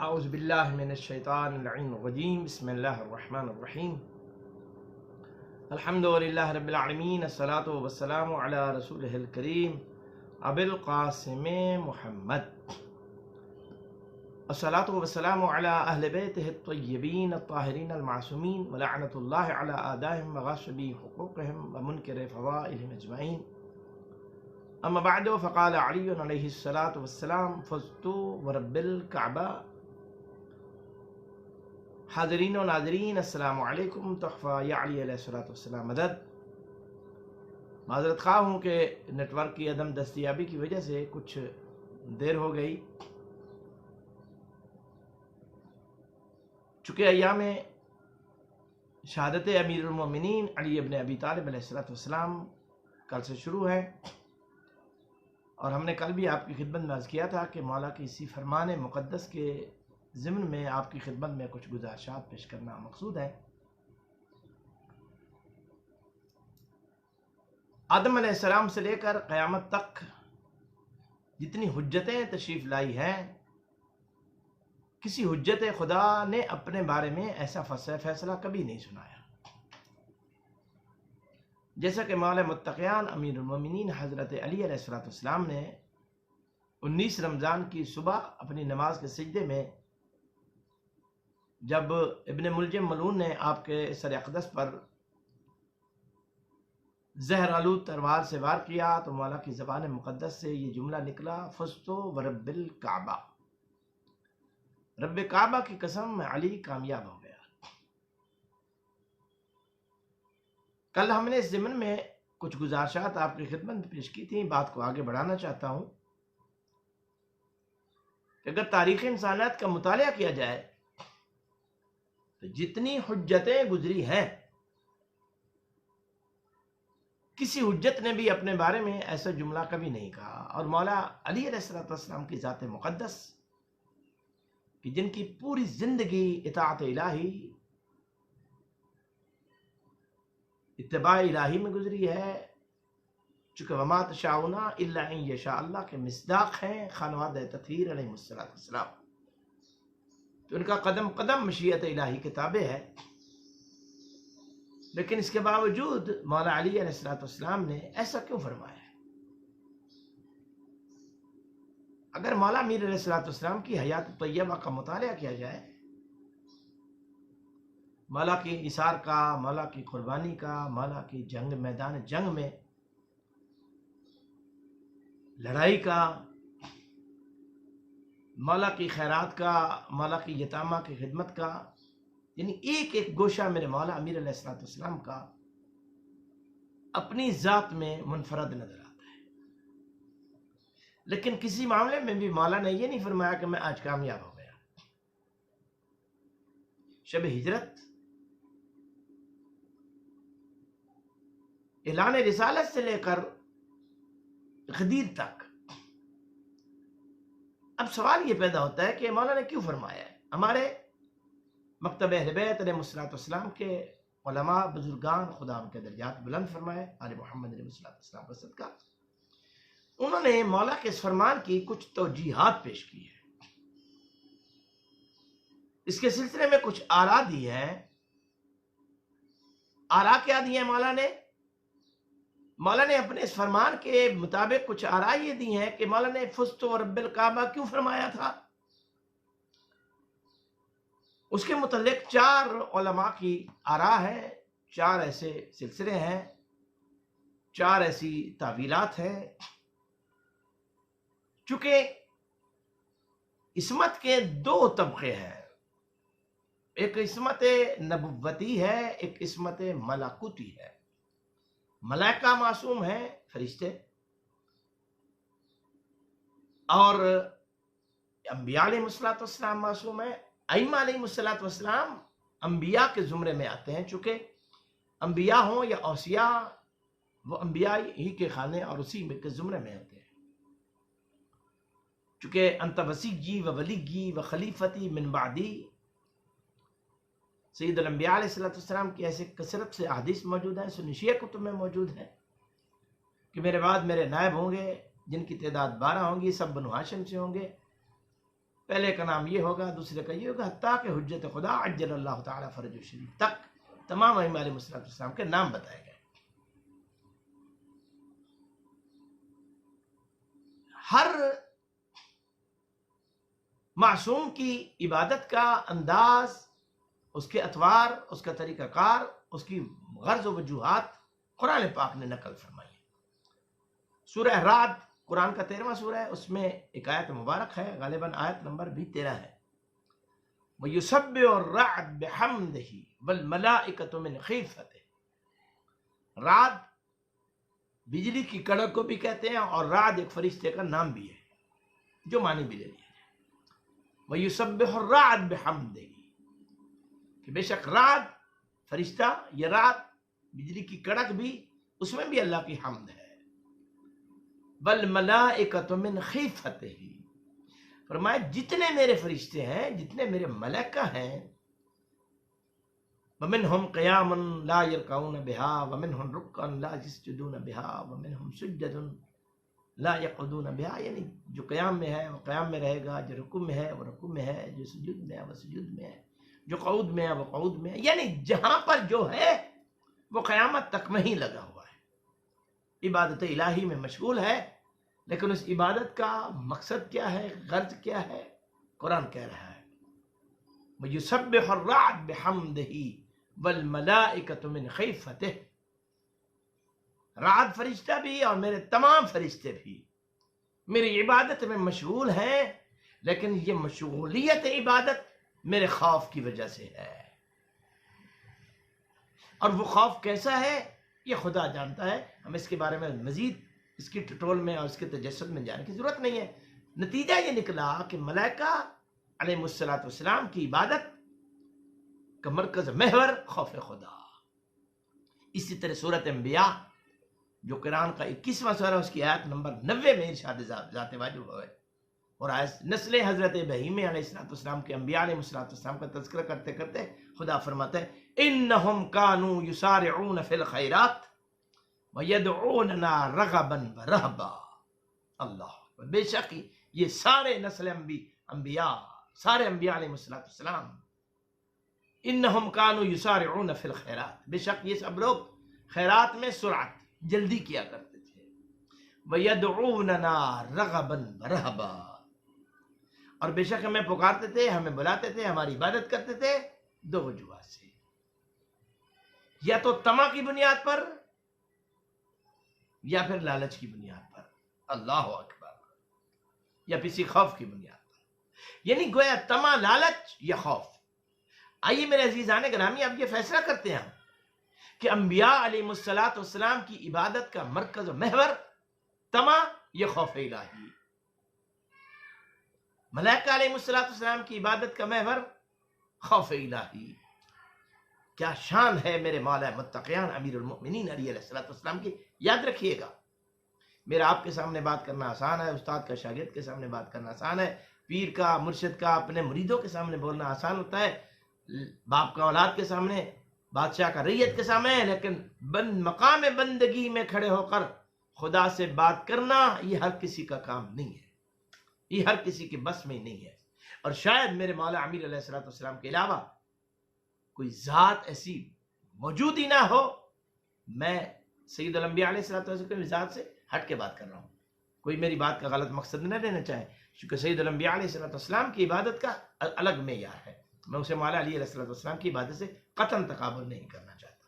اعوذ باللہ من الشیطان اللعین الرجیم بسم اللہ الرحمن الرحیم الحمدللہ رب العالمین الصلاۃ والسلام علی رسولہ الکریم ابی القاسم محمد الصلاۃ والسلام علی اہل بیتہ الطیبین الطاہرین المعصومین ولعنۃ اللہ علی اعدائہم وغاصبی حقوقہم ومنکر فضائلہم اجمعین اما بعد فقال علی علیہ الصلاۃ والسلام فزت ورب الکعبہ۔ حاضرین و ناظرین السلام علیکم، تحفہ یا علی علیہ الصلوۃ والسلام مدد۔ معذرت خواہ ہوں کہ نیٹ ورک کی عدم دستیابی کی وجہ سے کچھ دیر ہو گئی، چونکہ ایام شہادت امیر المومنین علی ابن ابی طالب علیہ الصلوۃ والسلام کل سے شروع ہے، اور ہم نے کل بھی آپ کی خدمت میں عرض کیا تھا کہ مولا کی اسی فرمان مقدس کے ضمن میں آپ کی خدمت میں کچھ گزارشات پیش کرنا مقصود ہے۔ آدم علیہ السلام سے لے کر قیامت تک جتنی حجتیں تشریف لائی ہیں، کسی حجت خدا نے اپنے بارے میں ایسا فیصلہ کبھی نہیں سنایا، جیسا کہ مولا متقیان امیر المومنین حضرت علی علیہ السلام نے 19 رمضان کی صبح اپنی نماز کے سجدے میں جب ابن ملجم ملعون نے آپ کے سر اقدس پر زہر آلود تلوار سے وار کیا تو مولا کی زبان مقدس سے یہ جملہ نکلا، فزت ورب الکعبہ، رب کعبہ کی قسم میں علی کامیاب ہو گیا۔ کل ہم نے اس ضمن میں کچھ گزارشات آپ کی خدمت میں پیش کی تھیں، بات کو آگے بڑھانا چاہتا ہوں کہ اگر تاریخ انسانیت کا مطالعہ کیا جائے تو جتنی حجتیں گزری ہیں، کسی حجت نے بھی اپنے بارے میں ایسا جملہ کبھی نہیں کہا، اور مولا علی علیہ السلام کی ذات مقدس کہ جن کی پوری زندگی اطاعت الہی، اتباع الہی میں گزری ہے، چونکہ وما تشاؤون الا ان یشاء اللہ کے مصداق ہیں خانواد تطہیر علیہ السلام، تو ان کا قدم قدم مشیت الہی کے تابع ہے۔ لیکن اس کے باوجود مولا علی علیہ السلام نے ایسا کیوں فرمایا ہے؟ اگر مولا امیر علیہ السلام کی حیات طیبہ کا مطالعہ کیا جائے، مولا کی اثار کا، مولا کی قربانی کا، مولا کی جنگ، میدان جنگ میں لڑائی کا، مولا کی خیرات کا، مولا کی یتامہ کی خدمت کا، یعنی ایک ایک گوشہ میرے مولا امیر علیہ السلام کا اپنی ذات میں منفرد نظر آتا ہے۔ لیکن کسی معاملے میں بھی مولا نے یہ نہیں فرمایا کہ میں آج کامیاب ہو گیا۔ شب ہجرت، اعلان رسالت سے لے کر غدیر تک، اب سوال یہ پیدا ہوتا ہے کہ مولا نے کیوں فرمایا ہے؟ ہمارے مکتب اہل بیت علیہ السلام کے علماء بزرگان، خدا ان کے درجات بلند فرمائے، آل محمد علیہ السلام کا صدقہ، انہوں نے مولا کے اس فرمان کی کچھ توجیحات پیش کی ہے، اس کے سلسلے میں کچھ آراء دی ہیں۔ آراء کیا دی ہیں مولا نے؟ مولا نے اپنے اس فرمان کے مطابق کچھ آراء یہ دی ہیں کہ مولا نے فزت ورب الکعبہ کیوں فرمایا تھا۔ اس کے متعلق 4 علماء کی آراء ہے، 4 ایسے سلسلے ہیں، 4 ایسی تعویلات ہیں۔ چونکہ عصمت کے 2 طبقے ہیں، ایک عصمت نبوتی ہے، ایک عصمت ملکوتی ہے۔ ملائکہ معصوم ہیں، فرشتے، اور انبیاء علیہ السلام معصوم ہیں۔ ائمہ علیہ السلام انبیاء کے زمرے میں آتے ہیں، چونکہ انبیاء ہوں یا اوصیاء، وہ انبیاء ہی کے خانے اور اسی کے زمرے میں آتے ہیں، چونکہ انت وصیّی و ولیّی و خلیفتی من بعدی، سید الانبیاء علیہ السلام کی ایسے کثرت سے احادیث موجود ہیں، سنی شیعہ کتب میں موجود ہیں کہ میرے بعد میرے نائب ہوں گے جن کی تعداد 12 ہوں گی، سب بنو ہاشم سے ہوں گے، پہلے کا نام یہ ہوگا، دوسرے کا یہ ہوگا، حتیٰ کہ حجت خدا عجل اللہ تعالیٰ فرج شریف تک تمام ائمہ علیہ السلام کے نام بتائے گئے۔ ہر معصوم کی عبادت کا انداز، اس کے اطوار، اس کا طریقہ کار، اس کی غرض و وجوہات قرآن پاک نے نقل فرمائی۔ سورہ رعد قرآن کا 13واں سورہ ہے، اس میں ایک آیت مبارک ہے، غالباً آیت نمبر بھی 13 ہے، وَيُسَبِّحُ الرَّعْدُ بِحَمْدِهِ وَالْمَلَائِكَةُ مِنْ خِيفَتِهِ۔ رعد بجلی کی کڑک کو بھی کہتے ہیں، اور رعد ایک فرشتے کا نام بھی ہے، جو معنی بھی لے لیا جائے۔ وَيُسَبِّحُ الرَّعْدُ بِحَمْدِهِ، کہ بے شک رعد فرشتہ، یہ رعد بجلی کی کڑک بھی، اس میں بھی اللہ کی حمد ہے۔ وَالْمَلَائِكَةُ مِنْ خِيفَتِهِ، فرمایا جتنے میرے فرشتے ہیں، جتنے میرے ملائکہ ہیں، وَمِنْهُمْ قِيَامٌ لَا يَرْكَعُونَ بِهَا وَمِنْهُمْ رُكَّعٌ لَا يَسْجُدُونَ بِهَا وَمِنْهُمْ سُجَّدٌ لَا يَقْعُدُونَ بِهَا، یعنی جو قیام میں ہے وہ قیام میں رہے گا، جو رکوع میں ہے وہ رکوع میں ہے، جو سجود میں ہے وہ سجود میں ہے، جو قعود میں ہے وہ قعود میں ہے، یعنی جہاں پر جو ہے وہ قیامت تک میں ہی لگا ہوا ہے، عبادت الہی میں مشغول ہے۔ لیکن اس عبادت کا مقصد کیا ہے، غرض کیا ہے؟ قرآن کہہ رہا ہے وَيُسَبِّحُ الرَّعْدُ بِحَمْدِهِ وَالْمَلَائِكَةُ مِنْ خِيفَتِهِ، رعد فرشتہ بھی اور میرے تمام فرشتے بھی میری عبادت میں مشغول ہیں، لیکن یہ مشغولیت عبادت میرے خوف کی وجہ سے ہے۔ اور وہ خوف کیسا ہے یہ خدا جانتا ہے، ہم اس کے بارے میں مزید اس کی ٹٹول میں اور اس کے تجسد میں جانے کی ضرورت نہیں ہے۔ نتیجہ یہ نکلا کہ ملائکہ علیہ السلام کی عبادت کا مرکز محور خوف خدا۔ اسی طرح سورۃ انبیاء جو قرآن کا 21واں سورہ، اس کی آیت نمبر 90 میں ارشاد ذات واجب ہے، اور نسل حضرت ابراہیم علیہ السلام کے انبیاء علیہ السلام کا تذکرہ کرتے کرتے خدا فرماتا ہے انہم کانوا یسارعون فی الخیرات وَيَدْعُونَنَا رَغَبًا وَرَهْبًا۔ اللہ، بے شک یہ سارے نسل انبیاء، سارے انبیاء علیہ السلام، انہم کانوا یسارعون فی الخیرات، بے شک یہ سب لوگ خیرات میں سرعت، جلدی کیا کرتے تھے، وَيَدْعُونَنَا رَغَبًا وَرَهْبًا، اور بے شک ہمیں پکارتے تھے، ہمیں بلاتے تھے، ہماری عبادت کرتے تھے دو وجوہات سے، یا تو طمع کی بنیاد پر، یا پھر لالچ کی بنیاد پر، اللہ اکبر، یا کسی خوف کی بنیاد پر، یعنی گویا طمع، لالچ یا خوف۔ آئیے میرے عزیزان گرامی، اب یہ فیصلہ کرتے ہیں کہ انبیاء علیہ السلام کی عبادت کا مرکز و محور طمع یا خوف الہی، ملائکہ علیہ السلام کی عبادت کا محور خوف الہی۔ کیا شان ہے میرے مولا متقیان امیر المؤمنین علی علیہ السلام کی، یاد رکھیے گا۔ میرا آپ کے سامنے بات کرنا آسان ہے، استاد کا شاگرد کے سامنے بات کرنا آسان ہے، پیر کا، مرشد کا اپنے مریدوں کے سامنے بولنا آسان ہوتا ہے، باپ کا اولاد کے سامنے، بادشاہ کا رعیت کے سامنے، لیکن مقام بندگی میں کھڑے ہو کر خدا سے بات کرنا یہ ہر کسی کا کام نہیں ہے، یہ ہر کسی کے بس میں نہیں ہے۔ اور شاید میرے مولا امیر علیہ السلام کے علاوہ کوئی ذات ایسی موجود ہی نہ ہو۔ میں سید الانبیاء علیہ السلام کی ذات سے ہٹ کے بات کر رہا ہوں، کوئی میری بات کا غلط مقصد نہ لینا چاہے، کیونکہ سید الانبیاء علیہ السلام کی عبادت کا الگ معیار ہے، میں اسے مولا علی علیہ السلام کی عبادت سے قطعاً تقابل نہیں کرنا چاہتا،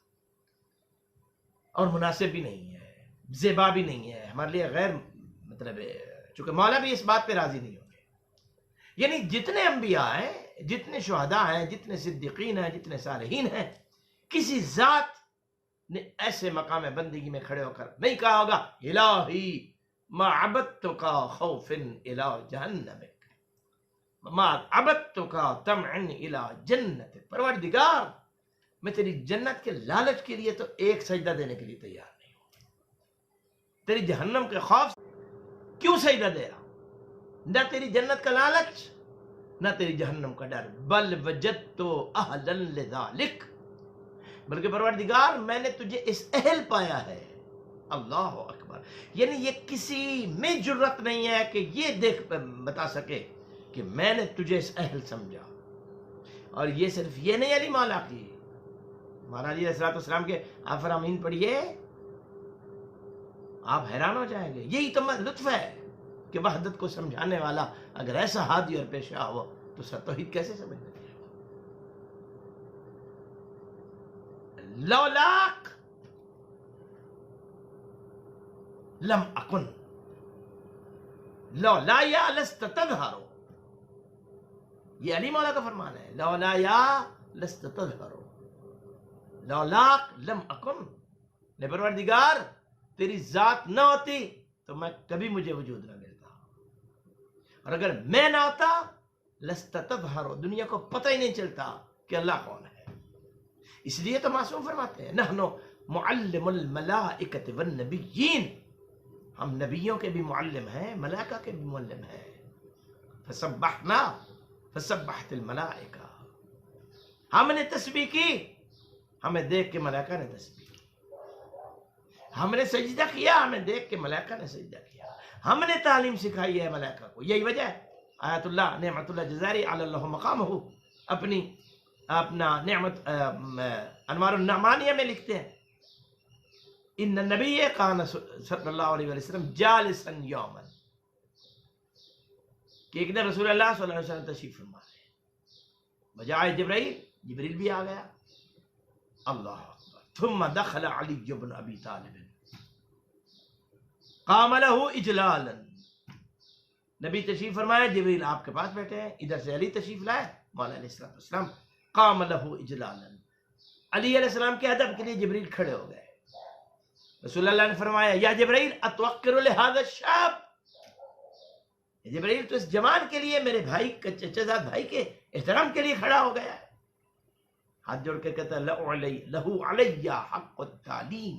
اور مناسب بھی نہیں ہے، زیبا بھی نہیں ہے، ہمارے لیے غیر مطلب ہے، چونکہ مولا بھی اس بات پہ راضی نہیں ہوں گے۔ یعنی جتنے انبیاء ہیں، جتنے شہداء ہیں، جتنے صدیقین ہیں، جتنے صالحین ہیں، کسی ذات نے ایسے مقام بندگی میں کھڑے ہو کر نہیں کہا ہوگا الہی ما عبدتک خوفا الی جہنمک، ما عبدتک طمعا الی جنتک، پروردگار میں تیری جنت کے لالچ کے لیے تو ایک سجدہ دینے کے لیے تیار نہیں ہوں، تیری جہنم کے خوف کیوں سجدہ دے رہا ہوں؟ نہ تیری جنت کا لالچ، نہ تیری جہنم کا ڈر، بل وجدت اہلا لذالک، بلکہ پروردگار میں نے تجھے اس اہل پایا ہے۔ اللہ اکبر، یعنی یہ کسی میں جرت نہیں ہے کہ یہ دیکھ بتا سکے کہ میں نے تجھے اس اہل سمجھا. اور یہ صرف یہ نہیں علی مولا کی، مولا علی علیہ السلام کے آپ فرامین پڑھیے، آپ حیران ہو جائیں گے. یہی تو لطف ہے کہ وحدت کو سمجھانے والا اگر ایسا ہادی اور پیشہ ہو تو سر توحید کیسے سمجھ لیں گے؟ لولاک لم اکن لولا یا لست تظہرو، یہ علی مولا کا فرمان ہے. لولا یا لست تظہرو، لولاک لم اکن، نے پروردگار تیری ذات نہ ہوتی تو میں کبھی مجھے وجود نہ ملتا، اور اگر میں نہ ہوتا لست تظہرو، دنیا کو پتہ ہی نہیں چلتا کہ اللہ کون ہے. اس لیے تو معصوم فرماتے ہیں نحن معلم الملائکۃ والنبیین، ہم نبیوں کے بھی معلم ہیں، ملائکہ کے بھی معلم ہیں. فسبحنا فسبحت الملائکہ، ہم نے تسبیح کی، ہمیں دیکھ کے ملائکہ نے تسبیح کی. ہم نے سجدہ کیا، ہمیں دیکھ کے ملائکہ نے سجدہ کیا. ہم نے تعلیم سکھائی ہے ملائکہ کو. یہی وجہ ہے آیت اللہ نعمت اللہ جزاری علی اللہ مقامہ اپنا نعمت انوار النعمانیہ میں لکھتے ہیں ان النبی کان صلی اللہ علیہ وسلم جالسا یوما، کہ ایک دن رسول اللہ صلی اللہ علیہ وسلم تشریف فرما رہے ہیں، بجائے جبریل بھی آ گیا. اللہ اکبر. ثم دخل علی بن ابی طالب قام له اجلالا، نبی تشریف فرمایا، جبریل آپ کے پاس بیٹھے ہیں، ادھر سے علی تشریف لائے، مولا علیہ السلام. قام له اجلالا، علی علیہ السلام کے ادب کے لیے جبریل کھڑے ہو گئے. رسول اللہ نے فرمایا یا جبریل اتوقر لهذا الشاب، جبریل تو اس جوان کے لیے، میرے بھائی چچا زاد بھائی کے احترام کے لیے کھڑا ہو گیا ہے. ہاتھ جوڑ کر کہتا لہو علی حق التعلیم،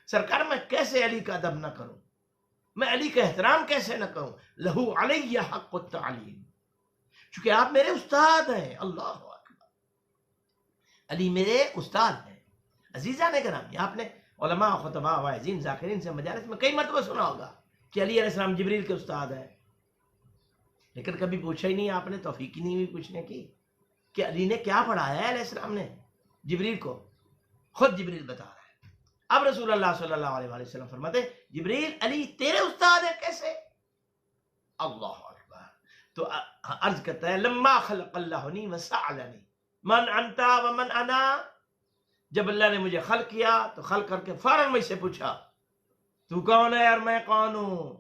سرکار میں کیسے علی کا ادب نہ کروں، میں علی کا احترام کیسے نہ کروں. لہو علی حق التعلیم، چونکہ آپ میرے استاد ہیں. اللہ اکبر، علی میرے استاد ہیں. عزیزان گرامی، آپ نے علماء خطباء واعظین ذاکرین سے مجالس میں کئی مرتبہ سنا ہوگا کہ علی علیہ السلام جبریل کے استاد ہیں، لیکن کبھی پوچھا ہی نہیں آپ نے، توفیق ہی نہیں ہوئی پوچھنے کی کہ علی نے کیا پڑھایا ہے علیہ السلام نے جبریل کو. خود جبریل بتا رہا ہے. اب رسول اللہ صلی اللہ علیہ وسلم فرماتے جبریل علی تیرے استاد ہے کیسے؟ اللہ اکبر. تو عرض کرتا ہے لما خلق اللہنی وسألنی من انتا ومن انا، جب اللہ نے مجھے خلق کیا تو خلق کر کے فوراً مجھ سے پوچھا تو کون ہے اور میں کون ہوں.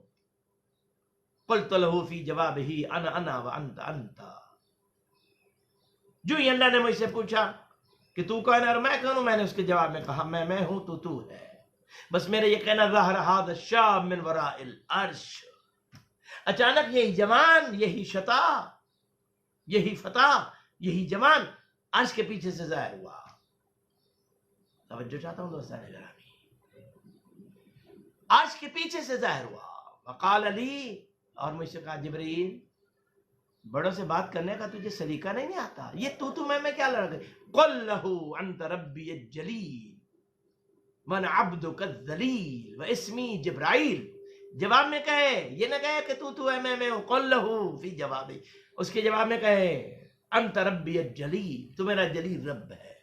قلت له فی جوابہ انا وانت انت، جو ہی اللہ نے مجھ سے پوچھا کہ تو کون ہے اور میں کون ہوں، میں نے اس کے جواب میں کہا میں ہوں تو ہے. بس میرے یہ کہنا ظاہر هذا الشاب من وراء العرش، اچانک یہی جوان، یہی شتا، یہی فتح، یہی جوان عرش کے پیچھے سے ظاہر ہوا. توجہ چاہتا ہوں دوستان گرامی، عرش کے پیچھے سے ظاہر ہوا. وقال علی، اور مجھ سے کہا جبریل بڑوں سے بات کرنے کا تجھے سلیقہ نہیں آتا، یہ تو میں کیا لڑ گئی. قل له انت ربی الجلیل من عبدک الذلیل واسمی جبرائیل، جواب میں کہے، یہ نہ کہے کہ تو ہے میں ہوں. قل له فی جوابی، اس کے جواب میں کہے انت ربی الجلیل، تو میرا جلیل رب ہے.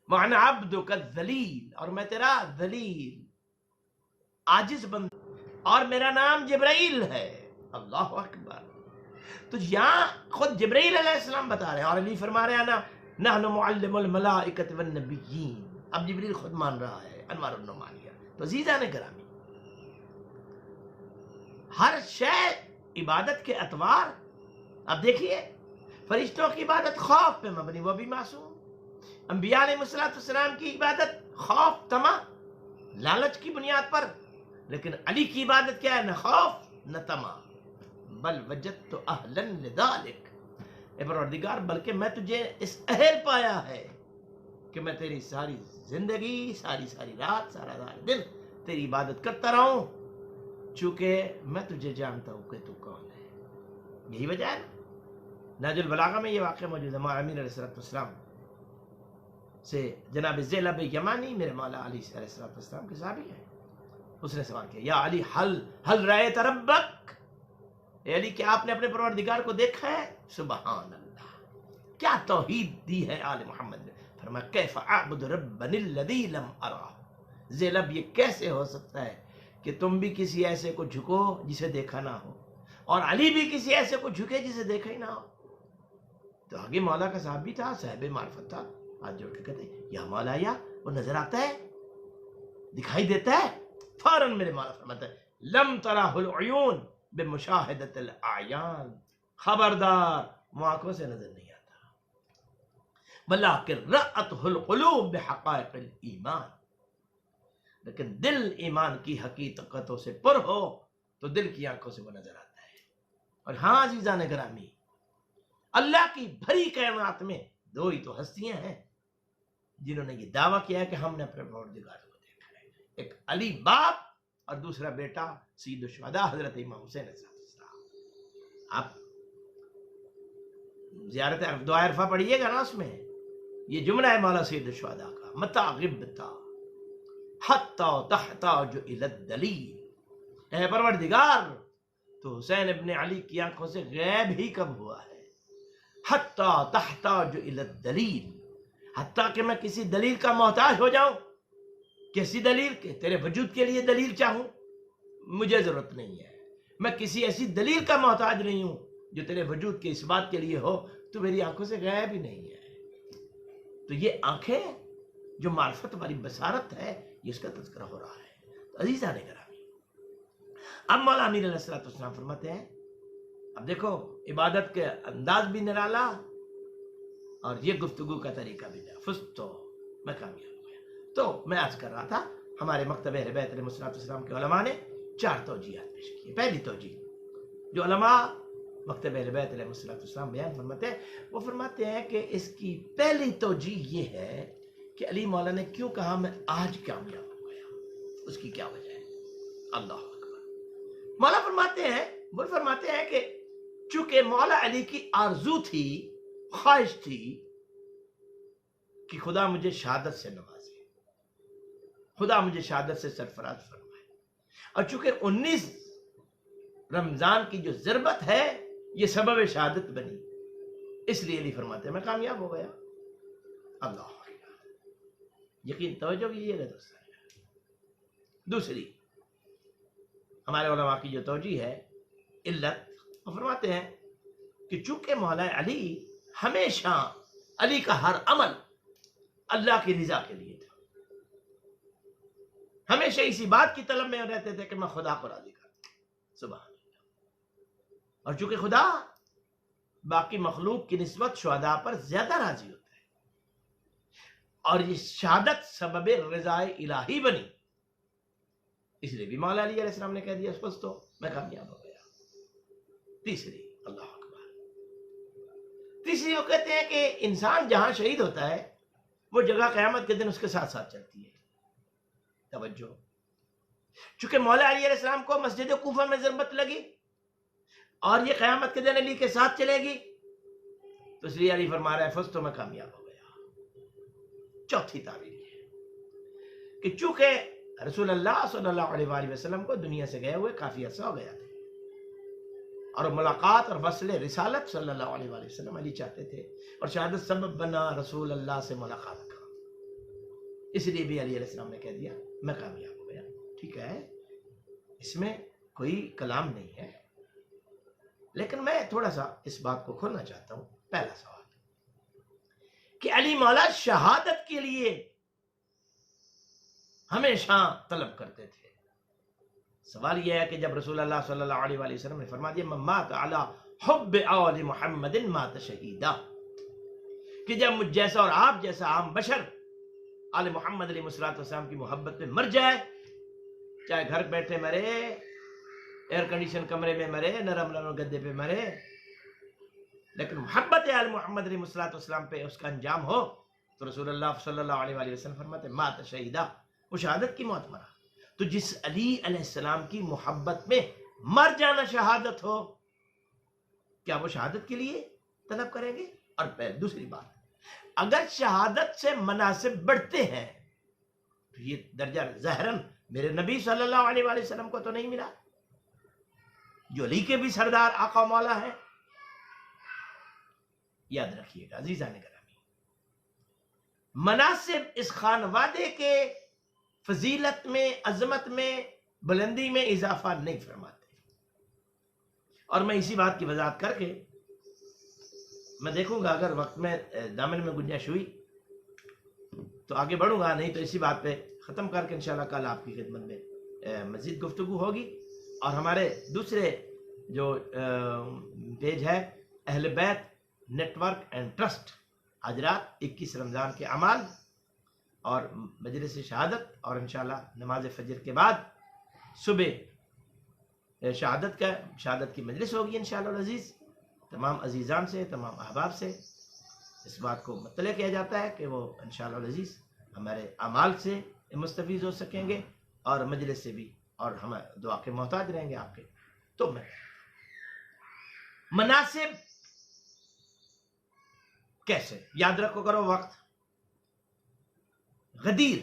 وانا عبدک الذلیل، اور میں تیرا ذلیل عاجز بندہ، اور میرا نام جبرائیل ہے. اللہ اکبر. تو یہاں خود جبرائیل علیہ السلام بتا رہے ہیں اور علی فرما رہے ہیں نا نحن معلم الملائکۃ والنبیین. اب جبریل خود مان رہا ہے انوار النعمانیہ. تو عزیزان گرامی، ہر شے عبادت کے اطوار، اب دیکھیے فرشتوں کی عبادت خوف پہ مبنی، وہ بھی معصوم. انبیاء علیہ السلام کی عبادت خوف، طمع، لالچ کی بنیاد پر. لیکن علی کی عبادت کیا ہے؟ نہ خوف نہ طمع. بل وجدت اہلا لذالک، اے پروردگار بلکہ میں تجھے اس اہل پایا ہے کہ میں تیری ساری زندگی، ساری رات، سارا دن تیری عبادت کرتا رہوں، چونکہ میں تجھے جانتا ہوں کہ تو کون ہے. یہی وجہ ہے نہج البلاغہ میں یہ واقعہ موجود ہے. مولا امین علیہ السلام سے جناب زیلب یمانی میرے مولا علی علیہ السلام کے صحابی ہیں، اس نے سوال کیا یا علی حل رأیت ربک، اے علی کیا آپ نے اپنے پروردگار کو دیکھا ہے؟ سبحان اللہ، کیا توحید دی ہے آل محمد نے. فرمایا کیف اعبد ربنا الذی لم ارہ، زیلب یہ کیسے ہو سکتا ہے کہ تم بھی کسی ایسے کو جھکو جسے دیکھا نہ ہو، اور علی بھی کسی ایسے کو جھکے جسے دیکھا ہی نہ ہو. تو آگے مولا کا صاحب بھی تھا، صاحب معرفت تھا، ہاتھ جوڑ کے کہتے یا مولا، یا وہ نظر آتا ہے، دکھائی دیتا ہے. فوراً میرے مولا فرماتا ہے لم تراہ العیون بمشاہدت الاعیان، خبردار وہ آنکھوں سے نظر نہیں آتا، ولیکن رأتہ القلوب بحقائق الایمان، لیکن دل ایمان کی حقیقتوں سے پر ہو تو دل کی آنکھوں سے وہ نظر آتا ہے. اور ہاں عزیزان گرامی، اللہ کی بھری کائنات میں دو ہی تو ہستیاں ہیں جنہوں نے یہ دعویٰ کیا ہے کہ ہم نے اپنے پروردگار کو دیکھا ہے، ایک علی باپ اور دوسرا بیٹا سید الشہداء حضرت امام حسین علیہ السلام. آپ زیارت دعا عرفہ پڑھیے گا نا، اس میں یہ جملہ ہے مولا سید الشہداء کا، متى غبت حتی تحتاج الی الدلیل، اے پروردگار تو حسین ابن علی کی آنکھوں سے غیب ہی کب ہوا ہے، حتی تحتاج الی الدلیل، حتیٰ کہ میں کسی دلیل کا محتاج ہو جاؤں. کیسی دلیل؟ کہ تیرے وجود کے لیے دلیل چاہوں، مجھے ضرورت نہیں ہے. میں کسی ایسی دلیل کا محتاج نہیں ہوں جو تیرے وجود کے اس بات کے لیے ہو تو میری آنکھوں سے غائب ہی نہیں ہے. تو یہ آنکھیں جو معرفت والی بصارت ہے، یہ اس کا تذکرہ ہو رہا ہے. تو عزیزان گرامی، اب مولا امیر علیہ السلام فرماتے ہیں، اب دیکھو عبادت کے انداز بھی نرالا اور یہ گفتگو کا طریقہ بھی نرالا. فزتو، میں کامیاب ہو گیا. تو میں عرض کر رہا تھا ہمارے مکتب اہل بیت علیہ السلام کے علماء نے 4 توجیہات پیش کی. پہلی توجیہ جو علماء مکتب اہل بیت علیہ السلام بیان فرماتے ہیں، وہ فرماتے ہیں کہ اس کی پہلی توجیہ یہ ہے کہ علی مولا نے کیوں کہا میں آج کامیاب ہو گیا، اس کی کیا وجہ ہے؟ اللہ اکبر. مولا فرماتے ہیں کہ چونکہ مولا علی کی آرزو تھی، خواہش تھی کہ خدا مجھے شہادت سے نوازے، خدا مجھے شہادت سے سرفراز فرمائے، اور چونکہ 19 رمضان کی جو ضربت ہے یہ سبب شہادت بنی، اس لیے علی فرماتے ہیں میں کامیاب ہو گیا. اللہ یقین توجہ کیجیے گا دوستان. دوسری ہمارے علماء کی جو توجیہ ہے علت، وہ فرماتے ہیں کہ چونکہ مولا علی ہمیشہ علی کا ہر عمل اللہ کی رضا کے لیے تھا، ہمیشہ اسی بات کی طلب میں رہتے تھے کہ میں خدا کو راضی کروں. سبحان اللہ. اور چونکہ خدا باقی مخلوق کی نسبت شہداء پر زیادہ راضی ہوتا ہے، اور یہ شہادت سبب رضا الہی بنی، اس لیے بھی مولا علی علیہ السلام نے کہہ دیا اس تو میں کامیاب ہو گیا. تیسری، اللہ اکبر، تیسری وہ کہتے ہیں کہ انسان جہاں شہید ہوتا ہے وہ جگہ قیامت کے دن اس کے ساتھ ساتھ چلتی ہے. توجہ، چونکہ مولا علی علیہ السلام کو مسجد کوفہ میں ضربت لگی اور یہ قیامت کے دن علی کے ساتھ چلے گی، تو اس لیے علی فرما رہا ہے فز تو میں کامیاب ہو گیا. چوتھی تعبیر یہ ہے کہ چونکہ رسول اللہ صلی اللہ علیہ وآلہ وسلم کو دنیا سے گئے ہوئے کافی عرصہ ہو گیا تھا، اور ملاقات اور وصل رسالت صلی اللہ علیہ وآلہ وسلم علی چاہتے تھے، اور شہادت سبب بنا رسول اللہ سے ملاقات کا، اس لیے بھی علی علیہ السلام نے کہہ دیا میں کامیاب ہو گیا. ٹھیک ہے، اس میں کوئی کلام نہیں ہے، لیکن میں تھوڑا سا اس بات کو کھولنا چاہتا ہوں. پہلا سوال کہ علی مولا شہادت کے لیے ہمیشہ طلب کرتے تھے. سوال یہ ہے کہ جب رسول اللہ صلی اللہ علیہ وآلہ وسلم نے فرما دیا من مات علی حب آل محمد مات شہیدا، کہ جب مجھ جیسا اور آپ جیسا عام بشر آل محمد علیہ السلام کی محبت میں مر جائے، چاہے گھر بیٹھے مرے، ایئر کنڈیشن کمرے میں مرے، نرم نرم گدے پہ مرے، لیکن محبت آل محمد علیہ السلام پہ اس کا انجام ہو، تو رسول اللہ صلی اللہ علیہ وآلہ وسلم فرماتے مات شہیدہ، وہ شہادت کی موت مرا. تو جس علی علیہ السلام کی محبت میں مر جانا شہادت ہو، کیا وہ شہادت کے لیے طلب کریں گے؟ اور پھر دوسری بات، اگر شہادت سے مناسب بڑھتے ہیں تو یہ درجہ ظاہراً میرے نبی صلی اللہ علیہ وآلہ وسلم کو تو نہیں ملا. جو علی کے بھی سردار آقا مولا ہے. یاد رکھیے گا عزیزان گرامی، مناسب اس خانوادے کے فضیلت میں، عظمت میں، بلندی میں اضافہ نہیں فرماتے. اور میں اسی بات کی وضاحت کر کے میں دیکھوں گا اگر وقت میں دامن میں گنجائش ہوئی تو آگے بڑھوں گا، نہیں تو اسی بات پہ ختم کر کے انشاءاللہ کل آپ کی خدمت میں مزید گفتگو ہوگی. اور ہمارے دوسرے جو پیج ہے اہل بیت نیٹ ورک اینڈ ٹرسٹ، آج رات 21 رمضان کے اعمال اور مجلس شہادت، اور انشاءاللہ نماز فجر کے بعد صبح شہادت کی مجلس ہوگی انشاءاللہ العزیز. تمام عزیزان سے، تمام احباب سے اس بات کو مطلع کیا جاتا ہے کہ وہ انشاءاللہ العزیز ہمارے اعمال سے مستفیض ہو سکیں گے اور مجلس سے بھی، اور ہم دعا کے محتاج رہیں گے آپ کے. تو میں مناسب کیسے یاد رکھو کرو وقت. غدیر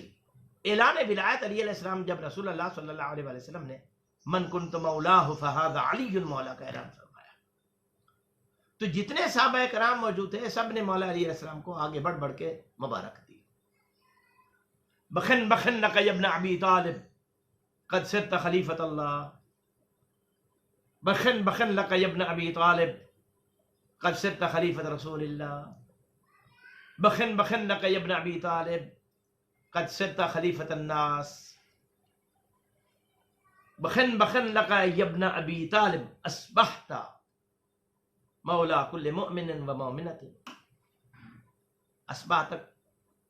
اعلان ولایت علی علیہ السلام جب رسول اللہ صلی اللہ علیہ وسلم نے من کنت مولاہ فہذا علی مولا کا اعلان فرمایا تو جتنے صحابہ کرام موجود تھے سب نے مولا علی علیہ السلام کو آگے بڑھ بڑھ کے مبارک دی. بخن بخن لک یا ابن ابی طالب قد صرت خلیفۃ اللہ، بخن بخن لک یا ابن ابی طالب قد صرت خلیفۃ رسول اللہ، بخن بخن لک یا ابن ابی طالب قد صرت خلیفۃ الناس، بخن بخن لک یا ابن ابی طالب اصبحت مولا کل مؤمن و مؤمنۃ، اصبحت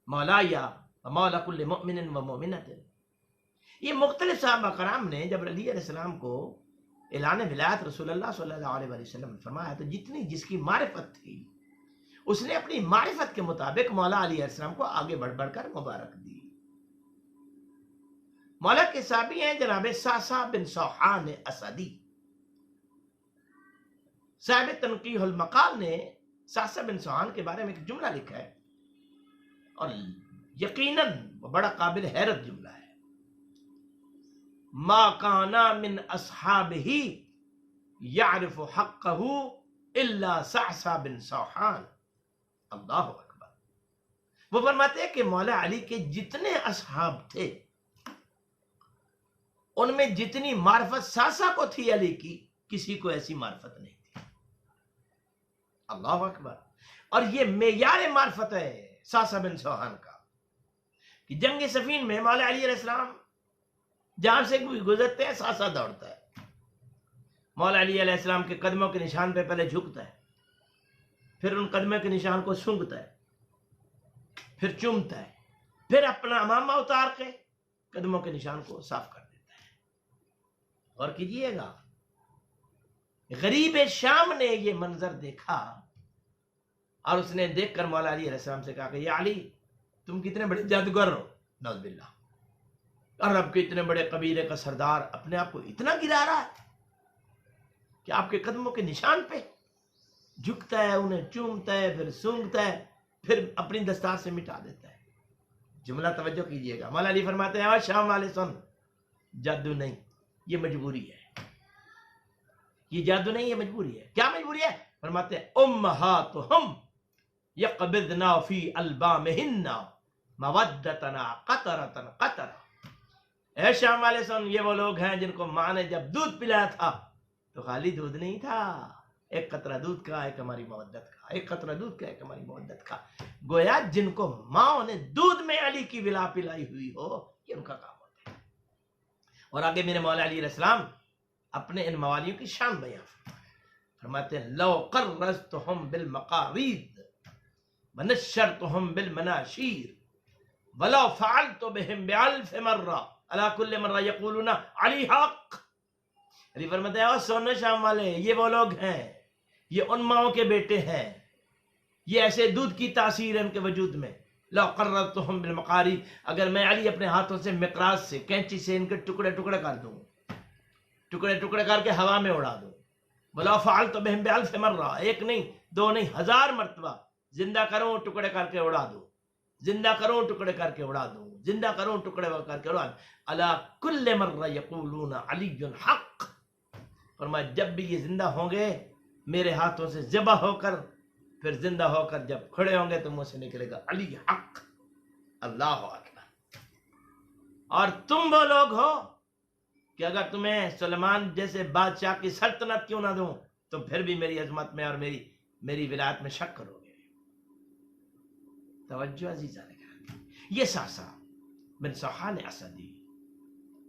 مولایا و مولا کل مؤمن و مؤمنۃ. یہ مختلف صحابہ کرام نے جب علی علیہ السلام کو اعلان ولایت رسول اللہ صلی اللہ علیہ وسلم نے فرمایا تو جتنی جس کی معرفت تھی اس نے اپنی معرفت کے مطابق مولا علی علیہ السلام کو آگے بڑھ بڑھ کر مبارک دی. مولا کے صحابی ہیں جناب ساسا بن سوحان اسدی. صاحب تنقیح المقال نے ساسا بن سوحان کے بارے میں ایک جملہ لکھا ہے اور یقیناً وہ بڑا قابل حیرت جملہ ہے. ما کانا من اصحابہ یعرف حقہ الا سعسع بن سوحان. اللہ اکبر. وہ فرماتے ہیں کہ مولا علی کے جتنے اصحاب تھے ان میں جتنی معرفت ساسا کو تھی علی کی کسی کو ایسی معرفت نہیں تھی. اللہ اکبر. اور یہ معیار معرفت ہے ساسا بن سوحان کا کہ جنگ صفین میں مولا علی علیہ السلام جہاں سے گزرتے ہیں ساسا دوڑتا ہے. مولا علی علیہ السلام کے قدموں کے نشان پہ پہلے جھکتا ہے، پھر ان قدموں کے نشان کو سونگھتا ہے، پھر چومتا ہے، پھر اپنا امامہ اتار کے قدموں کے نشان کو صاف کر دیتا ہے. اور کیجئے گا غریب شام نے یہ منظر دیکھا اور اس نے دیکھ کر مولا علی علیہ السلام سے کہا کہ یا علی تم کتنے بڑے جادوگر ہو، نعوذ باللہ، عرب کے اتنے بڑے قبیلے کا سردار اپنے آپ کو اتنا گرا رہا ہے کہ آپ کے قدموں کے نشان پہ جھکتا ہے، انہیں چومتا ہے، پھر سونگتا ہے، پھر اپنی دستار سے مٹا دیتا ہے. جملہ توجہ کیجئے گا. مولا علی فرماتے ہیں شام والے سن، جادو نہیں، یہ مجبوری ہے. یہ جادو نہیں، یہ مجبوری ہے. کیا مجبوری ہے؟ فرماتے ہیں امہاتہم یقبضن فی البامہن مودتنا قطرۃ قطرہ. اے شام والے سن، یہ وہ لوگ ہیں جن کو ماں نے جب دودھ پلایا تھا تو خالی دودھ نہیں تھا، ایک قطرہ دودھ کا ایک ہماری مودت کا، ایک قطرہ دودھ کا ایک ہماری مودت کا. گویا جن کو ماں نے دودھ میں علی کی ولا پلائی ہوئی ہو یہ ان کا کام ہوتا ہے. اور آگے میرے مولا علی علیہ السلام اپنے ان موالیوں کی شان بیان فرماتے ہیں لو قرضتہم بالمقارید ونشرتہم بالمناشیر ولو فعلت بہم بألف مرہ علی کل مرہ یقولون علی حق. علی فرماتے ہیں سونے شام والے، یہ وہ لوگ ہیں، یہ ان ماؤں کے بیٹے ہیں، یہ ایسے دودھ کی تاثیر ہے ان کے وجود میں. لو قررتہم بالمقارید، اگر میں علی اپنے ہاتھوں سے مقراض سے کینچی سے ان کے ٹکڑے ٹکڑے کر دوں، ٹکڑے ٹکڑے کر کے ہوا میں اڑا دوں. ولو فعلت بہم بألف مرہ، ایک نہیں دو نہیں 1000 مرتبہ زندہ کروں ٹکڑے کر کے اڑا دوں، زندہ کروں ٹکڑے کر کے اڑا دوں، زندہ کروں ٹکڑے کر کے اڑا دوں. علی کل مرہ یقولون علی حق. فرمایا جب بھی یہ زندہ ہوں گے میرے ہاتھوں سے ذبح ہو کر، پھر زندہ ہو کر جب کھڑے ہوں گے تو منہ سے نکلے گا علی حق، اللہ اکبر۔ اور تم وہ لوگ ہو کہ اگر تمہیں سلیمان جیسے بادشاہ کی سلطنت کیوں نہ دوں تو پھر بھی میری عظمت میں اور میری ولایت میں شک کرو گے۔ توجہ عزیزان کرام، یہ ساسا بن سوحان اسدی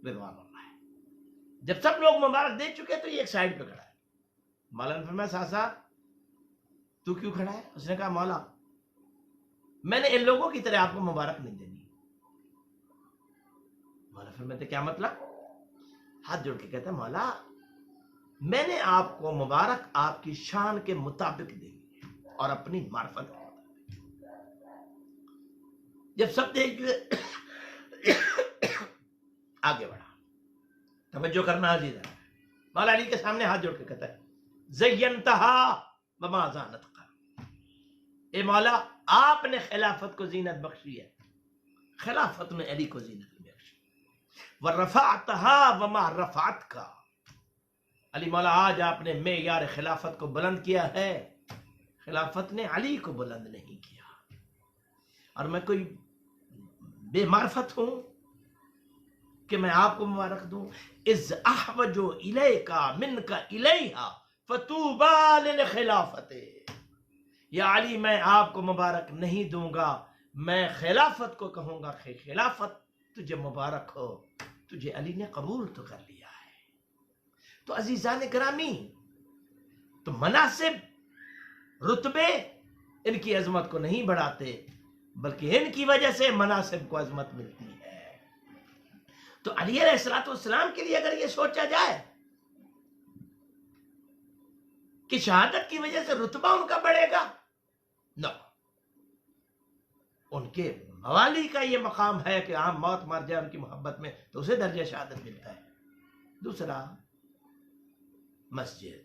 رضوان اللہ ہے۔ جب سب لوگ مبارک دے چکے تو یہ ایک سائڈ پہ کھڑا ہے۔ مولا نے فرمایا ساسا تو کیوں کھڑا ہے؟ اس نے کہا مولا میں نے ان لوگوں کی طرح آپ کو مبارک نہیں دینی۔ مولا فرماتے کیا مطلب؟ ہاتھ جوڑ کے کہتا ہے مولا میں نے آپ کو مبارک آپ کی شان کے مطابق دینی ہے اور اپنی معرفت کے مطابق۔ جب سب دیکھ آگے بڑھا، توجہ کرنا عزیز ہے، مولا علی کے سامنے ہاتھ جوڑ کے کہتا ہے زینتہا وما زانتکا، اے مولا آپ نے خلافت کو زینت بخشی ہے، خلافت نے علی کو زینت بخشی، وَرَفَعْتَهَا وَمَا رَفَعْتْكَ، علی مولا آج آپ نے معیار خلافت کو بلند کیا ہے، خلافت نے علی کو بلند نہیں کیا۔ اور میں کوئی بے معرفت ہوں کہ میں آپ کو مبارک دوں؟ اِذْ أَحْوَجُ إِلَيْكَ مِنْكَ إِلَيْهَا فَتُوبَى لِلْخِلَافَتِ، یا علی میں آپ کو مبارک نہیں دوں گا، میں خلافت کو کہوں گا کہ خلافت تجھے مبارک ہو، تجھے علی نے قبول تو کر لیا ہے۔ تو عزیزان گرامی، تو مناسب رتبے ان کی عظمت کو نہیں بڑھاتے بلکہ ان کی وجہ سے مناسب کو عظمت ملتی ہے۔ تو علی علیہ السلام کے لیے اگر یہ سوچا جائے کہ شہادت کی وجہ سے رتبہ ان کا بڑھے گا، نو، ان کے موالی کا یہ مقام ہے کہ عام موت مر جائے ان کی محبت میں تو اسے درجہ شہادت ملتا ہے۔ دوسرا، مسجد،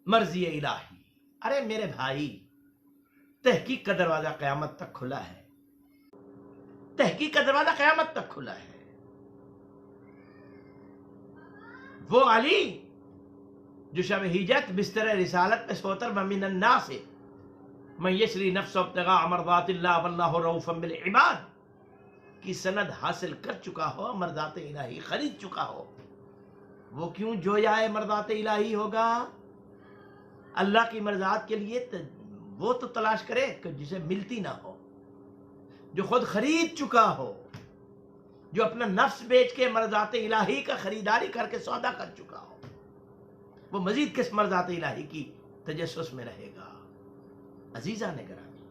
مرضی الہی۔ ارے میرے بھائی، تحقیق کا دروازہ قیامت تک کھلا ہے، تحقیق کا دروازہ قیامت تک کھلا ہے۔ وہ علی جو شب ہجرت بستر رسالت پہ سوتر ومن الناس من یشری نفسہ ابتغاء مرضات اللہ واللہ رؤوف بالعباد کی سند حاصل کر چکا ہو، مرضات الہی خرید چکا ہو، وہ کیوں جویائے مرضات الہی ہوگا؟ اللہ کی مرضات کے لیے وہ تو تلاش کرے کہ جسے ملتی نہ ہو، جو خود خرید چکا ہو، جو اپنا نفس بیچ کے مرضات الہی کا خریداری کر کے سودا کر چکا ہو، وہ مزید کس مرضات الہی کی تجسس میں رہے گا؟ عزیزان گرامی،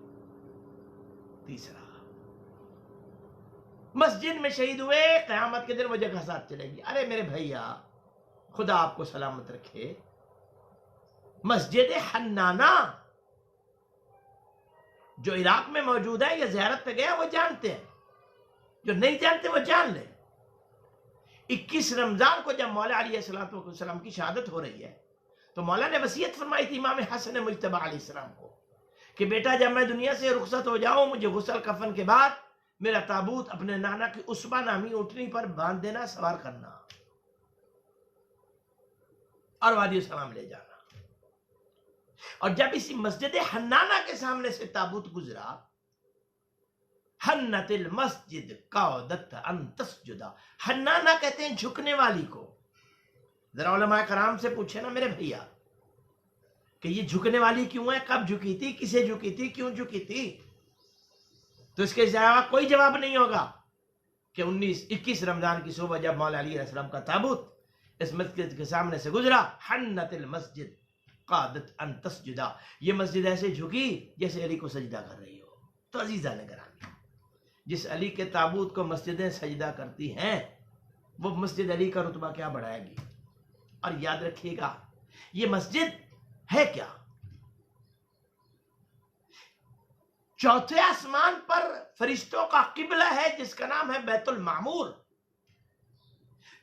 تیسرا، مسجد میں شہید ہوئے، قیامت کے دن وہ جگہ ساتھ چلے گی۔ ارے میرے بھائیا، خدا آپ کو سلامت رکھے، مسجد حنانہ جو عراق میں موجود ہے یا زیارت پہ گیا وہ جانتے ہیں، جو نہیں جانتے وہ جان لیں۔ 21 رمضان کو جب مولا علیہ السلام کی شہادت ہو رہی ہے تو مولا نے وصیت فرمائی تھی امام حسن مجتبی علیہ السلام کو کہ بیٹا جب میں دنیا سے رخصت ہو جاؤں مجھے غسل کفن کے بعد میرا تابوت اپنے نانا کی عصبہ نامی اونٹنی پر باندھ دینا، سوار کرنا اور وادی السلام لے جانا۔ اور جب اسی مسجد حنانہ کے سامنے سے تابوت گزرا، حنت المسجد قعدت ان تسجدا، حنانہ کہتے ہیں جھکنے والی کو۔ ذرا علماء کرام سے پوچھے نا میرے بھیا کہ یہ جھکنے والی کیوں ہے، کب جھکی تھی، کسے جھکی تھی، کیوں جھکی تھی؟ تو اس کے جواب کوئی جواب نہیں ہوگا کہ 21 رمضان کی صبح جب مولا علیہ السلام کا تابوت اس مسجد کے سامنے سے گزرا، حنت المسجد قعدت ان تسجدا، یہ مسجد ایسے جھکی جیسے علی کو سجدہ کر رہی ہو۔ تو عزیزان گرامی، جس علی کے تابوت کو مسجدیں سجدہ کرتی ہیں وہ مسجد علی کا رتبہ کیا بڑھائے گی؟ اور یاد رکھیے گا یہ مسجد ہے کیا؟ چوتھے آسمان پر فرشتوں کا قبلہ ہے جس کا نام ہے بیت المعمور۔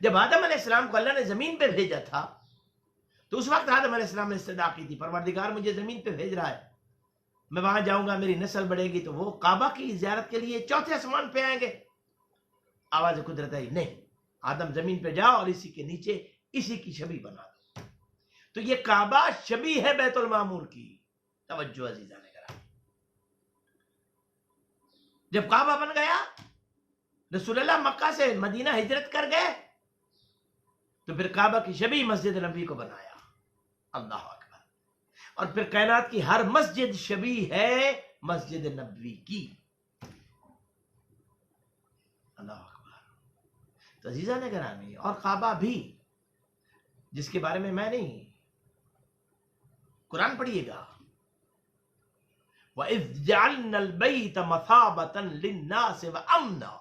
جب آدم علیہ السلام کو اللہ نے زمین پہ بھیجا تھا تو اس وقت آدم علیہ السلام نے استدعا کی تھی، پروردگار مجھے زمین پہ بھیج رہا ہے، میں وہاں جاؤں گا، میری نسل بڑھے گی تو وہ کعبہ کی زیارت کے لیے چوتھے آسمان پہ آئیں گے۔ آواز قدرت ہے نہیں، آدم زمین پہ جاؤ اور اسی کے نیچے اسی کی شبیہ بنا دو. تو یہ کعبہ شبیہ ہے بیت المعمور کی. توجہ عزیزان کرام. جب کعبہ بن گیا، رسول اللہ مکہ سے مدینہ ہجرت کر گئے، تو پھر کعبہ کی شبیہ مسجد نبی کو بنایا. اللہ اکبر. اور پھر کائنات کی ہر مسجد شبیہ ہے مسجد نبوی کی. اللہ اکبر. تو عزیزان گرامی، اور کعبہ بھی جس کے بارے میں نہیں، قرآن پڑھیے گا. وَإِذْ جَعَلْنَا الْبَيْتَ مَثَابَةً لِلنَّاسِ وَأَمْنًا.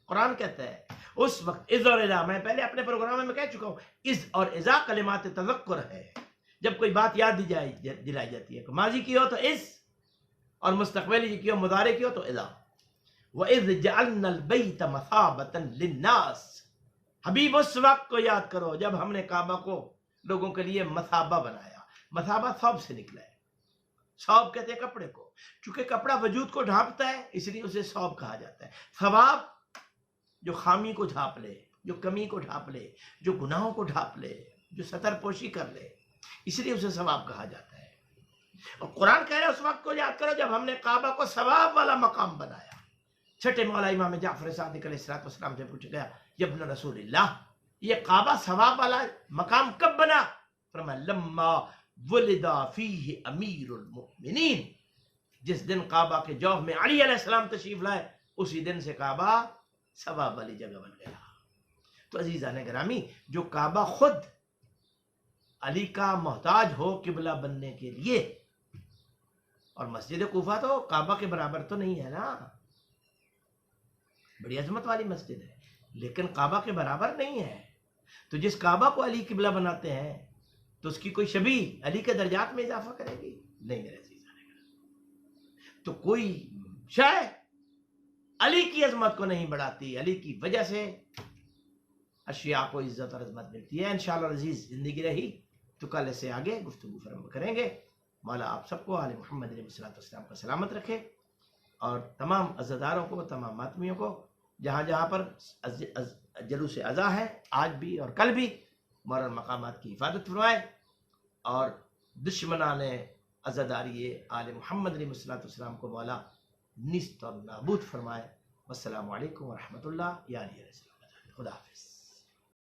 قرآن کہتا ہے اس وقت اذ اور اذا، میں پہلے اپنے پروگرام میں کہہ چکا ہوں، اذ اور اذا کلمات تذکر ہے. جب کوئی بات یاد دلائی جاتی ہے، ماضی کی ہو تو اذ، اور مستقبلی کی ہو، مضارع کی ہو تو اذا. وَإِذْ جَعَلْنَا الْبَيْتَ مَثَابَةً لِلنَّاسِ. حبیب اس وقت کو یاد کرو جب ہم نے کعبہ کو لوگوں کے لیے مثابہ بنایا. مثابہ ثوب سے نکلا ہے. ثوب کہتے ہیں کپڑے کو، چونکہ کپڑا وجود کو ڈھانپتا ہے اس لیے اسے ثوب کہا جاتا ہے. ثواب جو خامی کو ڈھانپ لے، جو کمی کو ڈھانپ لے، جو گناہوں کو ڈھانپ لے، جو ستر پوشی کر لے، اس لیے اسے ثواب کہا جاتا ہے. اور قرآن کہہ رہا ہے اس وقت کو یاد کرو جب ہم نے کعبہ کو ثواب والا مقام بنایا. چھٹے مولا امام جعفر صادق علیہ السلام سے پوچھا گیا، یا ابن رسول اللہ، یہ کعبہ ثواب والا مقام کب بنا؟ فرمایا لما ولد فیہ امیر المؤمنین. جس دن کعبہ کے جوف میں علی علیہ السلام تشریف لائے، اسی دن سے کعبہ ثواب والی جگہ بن گیا. تو عزیزان گرامی، جو کعبہ خود علی کا محتاج ہو قبلہ بننے کے لیے، اور مسجد کوفہ تو کعبہ کے برابر تو نہیں ہے نا، بڑی عظمت والی مسجد ہے، لیکن کعبہ کے برابر نہیں ہے. تو جس کعبہ کو علی قبلہ بناتے ہیں تو اس کی کوئی شبیہ علی کے درجات میں اضافہ کرے گی؟ نہیں میرے عزیزان گرامی. تو کوئی شے علی کی عظمت کو نہیں بڑھاتی. علی کی وجہ سے اشیاء کو عزت اور عظمت ملتی ہے. انشاءاللہ عزیز زندگی رہی تو کل سے آگے گفتگو فرم کریں گے. مولا آپ سب کو آل محمد علیہ السلام کا سلامت رکھے، اور تمام عزاداروں کو، تمام ماتمیوں کو جہاں جہاں پر جلوس عزا ہے آج بھی اور کل بھی، مولانا مقامات کی حفاظت فرمائے، اور دشمنان عزاداری آل محمد علیہ السلام کو مولا نیست اور نابود فرمائے. والسلام علیکم ورحمۃ اللہ. یا علیہ السلام. خدا حافظ.